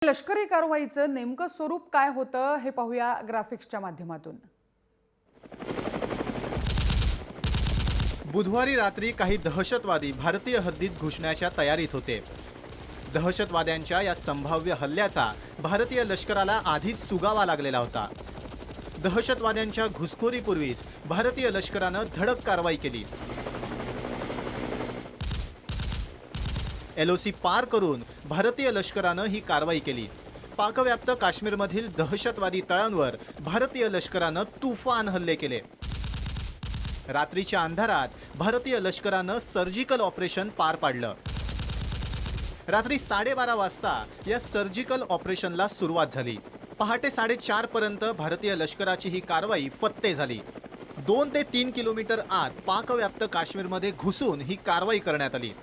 लष्करी कारवाईचं नेमकं स्वरूप काय होतं हे पाहूया ग्राफिक्सच्या माध्यमातून। बुधवारी रात्री काही दहशतवादी भारतीय हद्दीत घुसण्याच्या तयारीत होते। दहशतवाद्यांच्या या संभाव्य हल्ल्याचा भारतीय लष्कराला आधीच सुगावा लागलेला होता। दहशतवाद्यांच्या घुसखोरीपूर्वीच भारतीय लष्करानं धडक कारवाई केली। LOC पार करून भारतीय लष्करानं ही कारवाई केली। पाकव्याप्त काश्मीरमधील दहशतवादी तळांवर भारतीय लष्करानं तुफान हल्ले केले। रात्रीच्या अंधारात भारतीय लष्करानं सर्जिकल ऑपरेशन पार पाडलं। रात्री 12:30 वाजता या सर्जिकल ऑपरेशनला सुरुवात झाली। पहाटे 4:30 पर्यंत भारतीय लष्कराची ही कारवाई फत्ते झाली। 2 ते 3 किलोमीटर आत पाकव्याप्त काश्मीरमध्ये घुसून ही कारवाई करण्यात आली।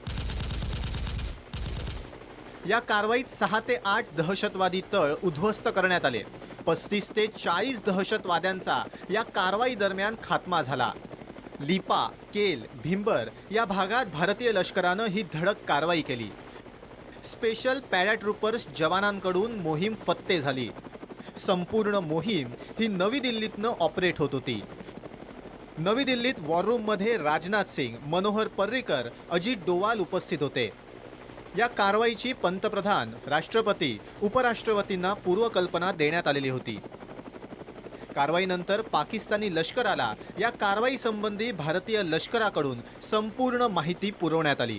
या कारवाईत 6 ते 8 दहशतवादी तळ उद्ध्वस्त करण्यात आले। 35 ते 40 दहशतवाद्यांचा या कारवाई दरम्यान खात्मा झाला। लिपा, केल, भिंबर या भागात भारतीय लष्करानं ही धडक कारवाई केली। स्पेशल पॅराट्रूपर्स जवानांकडून मोहीम फत्ते झाली। संपूर्ण मोहीम ही नवी दिल्लीतनं ऑपरेट होत होती। नवी दिल्लीत वॉर रूममध्ये राजनाथ सिंग, मनोहर पर्रिकर, अजित डोवाल उपस्थित होते। या कारवाईची पंतप्रधान, राष्ट्रपती, उपराष्ट्रपतींना पूर्वकल्पना देण्यात आलेली होती। कारवाईनंतर पाकिस्तानी लष्कराला या कारवाई संबंधी भारतीय लष्कराकडून संपूर्ण माहिती पुरवण्यात आली।